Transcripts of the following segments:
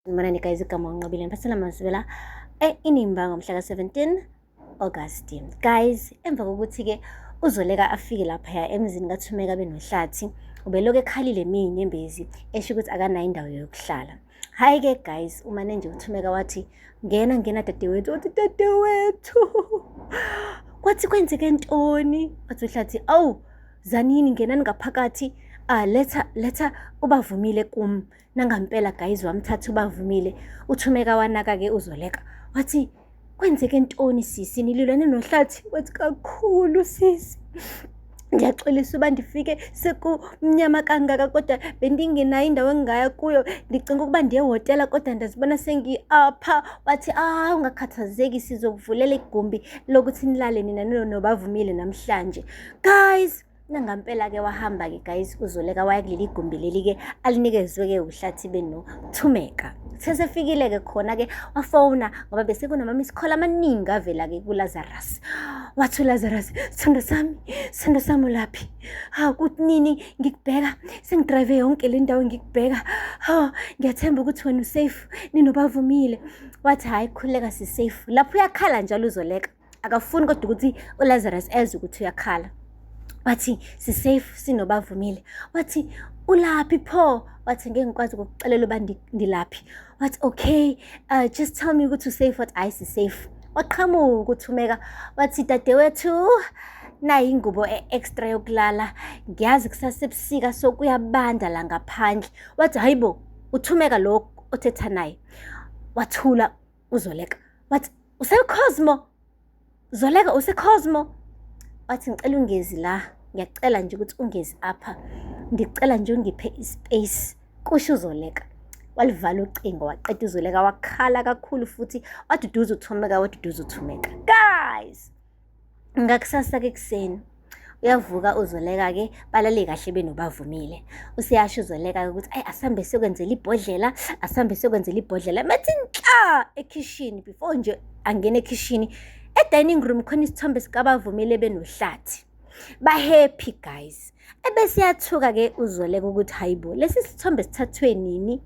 Ngibonani guys, igama unqobile ngiphathela amasibela inimba ngomhla ka-17 August. Guys, emva kokuthi-ke uZoleka afike laphaya emzini kaThumeka benohlathi, ubelokhu ekhalile inyembezi esho ukuthi akanayo indawo yokuhlala. Hayi-ke guys, umane nje uThumeka wathi ngena dadewethu, wathi dadewethu kwathi kwenzeke ntoni? Wathi uhlathi, awu Zanini, ngenani ngaphakathi. Letha ubavumile kum. Nangampela guys, wamthatha ubavumile. uThumeka wanaka-ke uZoleka wathi kwenzeke ntoni sisi, nililwane nohlathi? Wathi kakhulu sisi, ngiyaxolisa uba ndifike sekumnyama kangaka, kodwa bendingenayo indawo engingaya kuyo. Ndicinga ukuba ndiye ehhotela kodwa ndazibona sengi-apha. Wathi ungakhathazeki, sizokuvulela igumbi lokuthi nilale nina nobavumile namhlanje. Guys, nangampela-ke wahamba-ke guys uZoleka waya kuleli igumbi leli-ke alinikezwe-ke uhlathi benoThumeka. Sesefikile-ke khona-ke wafona ngoba besekunama-miss call amaningi avela-ke kuLazarus. Wathi uLazarus, sithando sami ulaphi? Kuthi nini? Ngikubheka, sengidrayive yonke le ndawo ngikubheka. Ngiyathemba ukuthi wena usafe, ninobavumile. Wathi hayi, khululeka, sisafe. Lapho uyakhala njalo uZoleka, akafuni kodwa ukuthi uLazarus ezwe ukuthi uyakhala. Wathi sisafe, sinobavumile. Wathi ulaphi pho? Wathi ngeke ngikwazi ukukuxelela uba ndilaphi. Wathi okay, just tell me ukuthi usafe. Wathi hayi, sisafe. Waqhamuka uThumeka wathi dadewethu, nayi ingubo extra yokulala, ngiyazi kusasebusika so kuyabanda la ngaphandle. Wathi hayibo, uThumeka lo othetha naye. Wathula uZoleka wathi useCosmo? Zoleka, useCosmo? Wathi ngicela ungezi la, ngiyacela nje ukuthi ungezi apha, ngicela nje ungiphe ispace. Kusho uZoleka. Walivala ucingo, waqeda uZoleka, wakhala kakhulu futhi waduduza uThumeka, Guys, ngakusasa-ke ekuseni uyavuka uZoleka-ke, balale kahle benobavumile. Useyasho uZoleka-ke ukuthi asambe siyokwenzela ibhodlela. Methi nhla ekhishini, before nje angene ekhishini, edining room khona isithombe sikabavumile benohlathi. Happy guys. Ebese yathuka-ke uZoleka ukuthi hayibo, lesi sithombe sithathwe nini?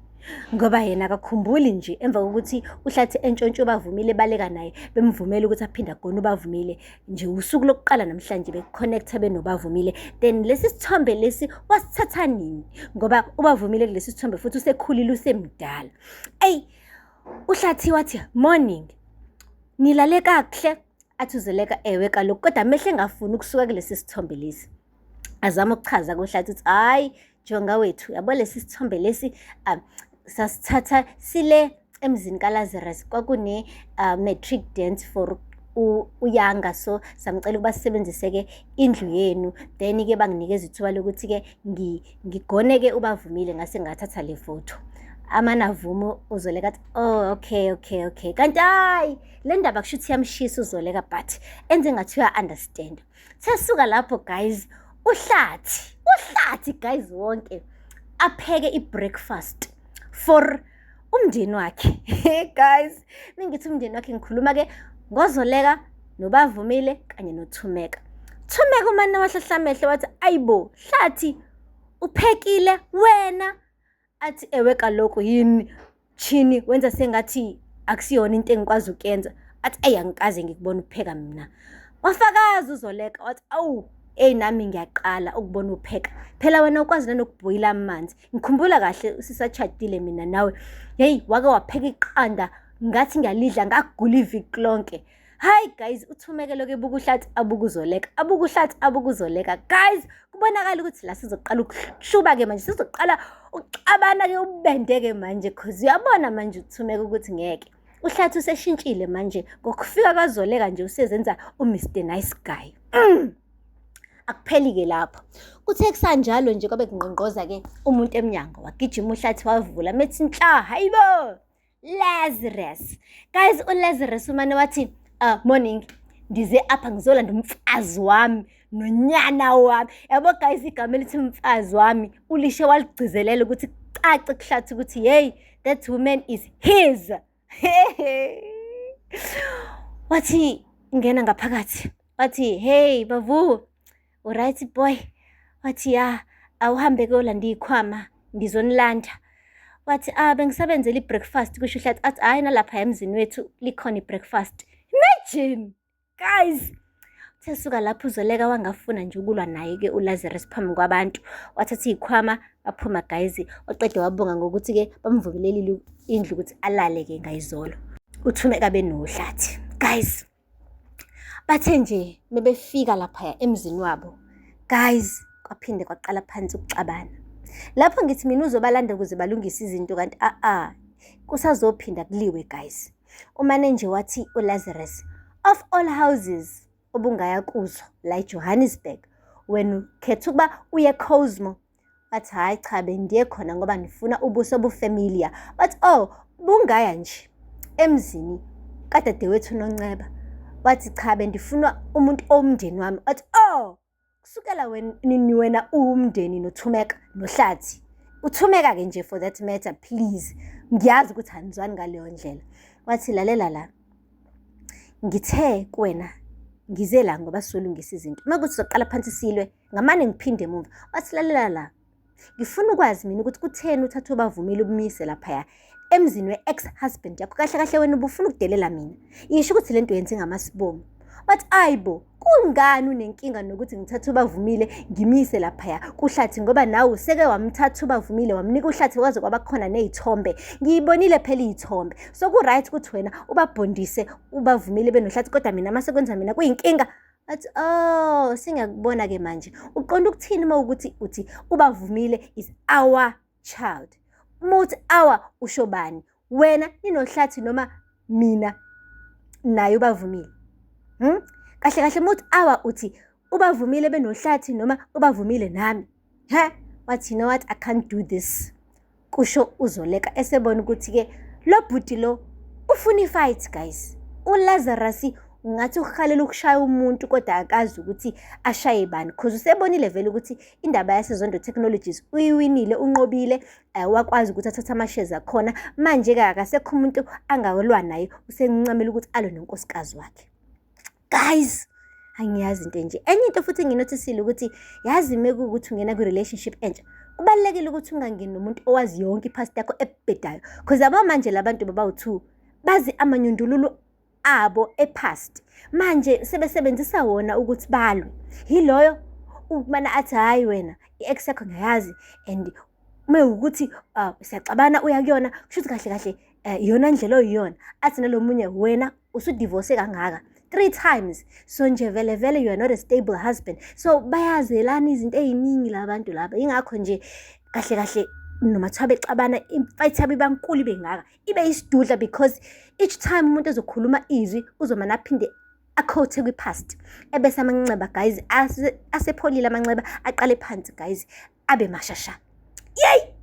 Ngoba yena akakhumbuli nje emva kokuthi uhlathi entshontshe ubavumile baleka naye bemvumela ukuthi aphinde agone ubavumile. Nje usuku lokuqala namhlanje beconnecta benobavumile. Then lesi sithombe lesi wasithatha nini? Ngoba ubavumile kulesi sithombe futhi usekhulile, usemdala. Uhlathi wathi morning, nilale kahle? Athi uZoleka ewe kaloku, kodwa mehle ngafuni ukusuka kulesi sithombe lesi. Azama ukuchaza kohlathi ukuthi hayi jonga wethu, yabo lesi sithombe lesi sasithatha sile emzini kaLazarus, kwakune matric dance for uyanga, so samcela ukuba sisebenzise-ke indlu yenu, then-ke banginikeza ithuba lokuthi-ke ngigone-ke ubavumile, ngase ngathatha le photo. Amanavumo uZoleka athi okay. Kanti hayi, le ndaba kushuthi yamshisa uZoleka, but enze ngathi uya-understand. Sesuka lapho guys, uhlathi guys wonke apheke i-breakfast for umndeni wakhe. Guys, mingithi umndeni wakhe ngikhuluma-ke ngoZoleka, nobavumile kanye noThumeka. Thumeka umane wahlahla amehlo wathi ayibo Hlathi, uphekile wena? Athi ewe kaloku, yini chini wenza sengathi akusiyona into engikwazi ukuyenza? Athi angikaze ngikubona upheka mina. Wafakaza uZoleka wathi awu nami ngiyaqala ukubona upheka, phela wena ukwazi nanokubhoyila amanzi. Ngikhumbula kahle sisachadile mina nawe, wake wapheka iqanda ngathi ngiyalidla, ngagula iviki lonke. Hayi guys, uThumeka lokho ebuka uhlathi abuka uZoleka, abuka uZoleka. Guys, kubonakala ukuthi la sizoqala ukushuba-ke manje, sizoqala ukuxabana-ke, ubende-ke manje, cause uyabona manje uThumeka ukuthi ngeke. Uhlathi useshintshile manje, ngokufika kaZoleka nje usezenza uMr Nice Guy. Akupheli-ke lapho. Kuthe kusanjalo nje kwabe kungqongqoza-ke umuntu emnyango, wagijima uhlathi wavula, methi nhla, hayibo Lazarus. Guys, uLazarus umane wathi morning, ndize apha ngizolanda umfazi wami nonyana wami. Yabo guys, igama elithi umfazi wami ulishe waligcizelela ukuthi cace kuhlathi ukuthi that woman is his. Wathi ngena ngaphakathi, wathi hey bavu, alright boy. Wathi awuhambe kuyolanda ikhwama, ngizonilanda. wathi bengisebenzela i-breakfast kusho uHlathi. Athi hhayi nalapha emzini wethu likhona i-breakfast. Imagine guys. Sesuka lapho uZoleka wangafuna nje ukulwa naye-ke uLazarus phambi kwabantu. Wathatha iy'khwama baphuma guys. Oqeda wabonga ngokuthi-ke bamvumelelile indlu ukuthi alale-ke ngayizolo. UThumeka benoHlathi. Guys, bathe nje bebefika laphaya emzini wabo. Guys, kwaphinde kwaqala phansi ukuxabana. Lapho ngithi mina uzobalanda ukuze balungise izinto kanti kusazophinda kuliwe guys. Umane nje wathi uLazarus, of all houses obungaya kuzo la eJohannesburg, wena ukhetha ukuba uye Cosmo. Wathi hhayi cha bendiye khona ngoba ngifuna ubuso obufamiliar. Wathi bungaya nje emzini kadadewethu noNceba. Wathi cha bendifuna umuntu omndeni wami. Wathi kusukela wena uwumndeni noThumeka noHlathi. UThumeka-ke nje for that matter please. Ngiyazi ukuthi anizwani ngaleyo ndlela. Wathi lalela la. Ngithe kuwena ngize la ngoba sizolungisa izinto. Makuthi uzoqala phansi silwe ngamane ngiphinde emuva. Wathi lalela la. Ngifuna ukwazi mina ukuthi kutheni uthathe ubavumile ubumise laphaya emzini we-ex-husband yakho. Kahle kahle wena ubufuna ukudelela mina. Yisho ukuthi lento yenze ngamasibomu. Wathi ayibo kungani unenkinga nokuthi ngithathe ubavumile ngimise laphaya kuHlathi ngoba nawe useke wamthatha ubavumile wamnika uHlathi kwaze kwaba khona nezithombe. Ngiyibonile phela izithombe. So ku right ukuthi wena ubabhondise ubavumile benoHlathi kodwa mina mase kwenza mina kuyinkinga. Athi singakubona ke manje. Uqonda ukuthini mawukuthi uthi ubavumile is our child. Muthi our usho bani? Wena ninoHlathi noma mina naye ubavumile? Kahle kahle muthi our uthi ubavumile benoHlathi noma ubavumile nami. Wathi you know what, I can't do this. Kusho uZoleka esebona ukuthi-ke lo bhuti lo ufuna i-fight guys. uLazarus ngathi ukhalela ukushaya umuntu kodwa akazi ukuthi ashaye bani because usebonile vele ukuthi indaba yaseZondo Technologies uyiwinile unqobile. Wakwazi ukuthi athathe ama-shares akhona. Manje-ke akasekho umuntu angawelwa naye. Usencamela ukuthi alwe nonkosikazi wakhe. Guys, angiyazi into nje. Enye into futhi nginothisile ukuthi yazi mekuwukuthi ungena kwi-relationship entsha kubalulekile ukuthi ungangeni nomuntu owazi yonke i-past yakho ebhedayo because abo manje labantu babawu-2 bazi amanyundululu abo e-past. Manje sebesebenzisa wona ukuthi balwe. Yiloyo umana athi hayi wena i-ex yakho ngiyazi and mewukuthi siyaxabana uya kuyona kushuthi kahle kahle iyona ndlela oyiyona. Athi nalomunye wena usudivorce kangaka 3 times. So nje vele vele you are not a stable husband. So bayazelana izinto eziningi labantu laba. Ingakho nje kahle kahle noma thiwa bexabana i-fight yabo ibankulu ibe ngaka ibe isidudla because each time umuntu ezokhuluma izwi uzomana aphinde akhothe kwi-past. Ebese amanceba guys asepholile amanceba aqale phansi guys abe mashasha. Yey!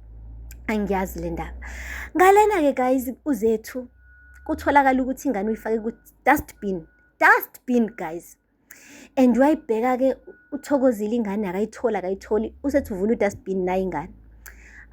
Angiyazi le ndaba. Ngalena-ke guys uzethu kutholakala ukuthi ingane uyifake ku-dustbin. Dustbin guys. And wayibheka-ke uThokozile ingane akayitholi usethi uvula u-dustbin nayo ingane.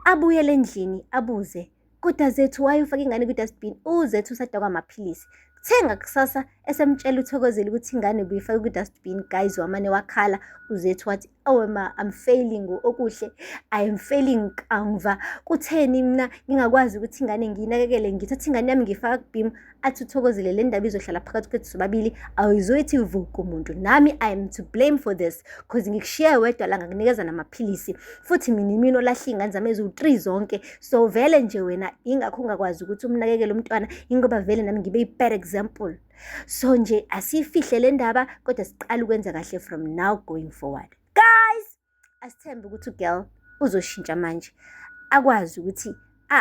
Abuyele endlini abuze kodwa zethu wayifaka ingane ku-dustbin. Uzethu usadakwa amaphilisi. Thenga kusasa esemtshela uThokozile ukuthi ingane buyifaka ku-dustbin guys wamane wakhala. Uzethu wathi ma I'm failing okuhle. I am failing kamva. Kutheni mina ngingakwazi ukuthi ingane ngiyinakekele ngithatha ingane yami ngifaka ku-bin. Athi uThokozile le ndaba izohlala phakathi kwethu sobabili awuzoyithi uvuka umuntu. Nami I am to blame for this because ngikushiye wedwa la ngakunikeza namaphilisi futhi mina olahla ingane zami eziwu-3 zonke. So vele nje wena ingakho ungakwazi ukuthi umnakekele umntwana ingoba vele nami ngibe i-bad example. So nje asifihle le ndaba kodwa siqala ukwenza kahle from now going forward. Guys, asithembe ukuthi ugirl uzoshintsha manje. Akwazi ukuthi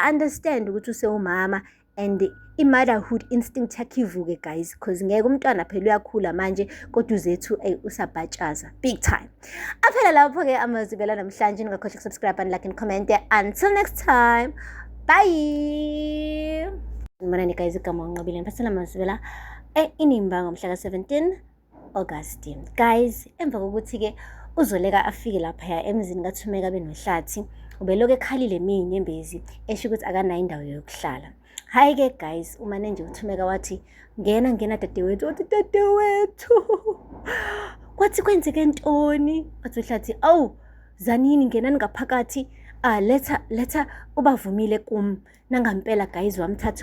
understand ukuthi usewumama and i-motherhood instinct yakhe ivuke guys because ngeke umntwana phela uyakhula manje kodwa uzethu usabhatshaza big time. Aphela lapho-ke amazibela namhlanje. Ningakhohlwa ukusubscribe and like and comment. Until next time, bye. Ngibona guys igama uNqobile ngiphathela amazibela inimba ngomhla ka-17 August. Guys, emva kokuthi-ke uZoleka afike laphaya emzini kaThumeka benoHlathi ubeloku ekhalile inyembezi esho ukuthi akanayo indawo yokuhlala. Hayi-ke guys, umane nje uThumeka wathi ngena dadewethu. Wathi dadewethu kwathi kwenzeke ntoni? Wathi uHlathi zanini ngenani ngaphakathi. letha ubavumile kum, nangampela guys wamthatha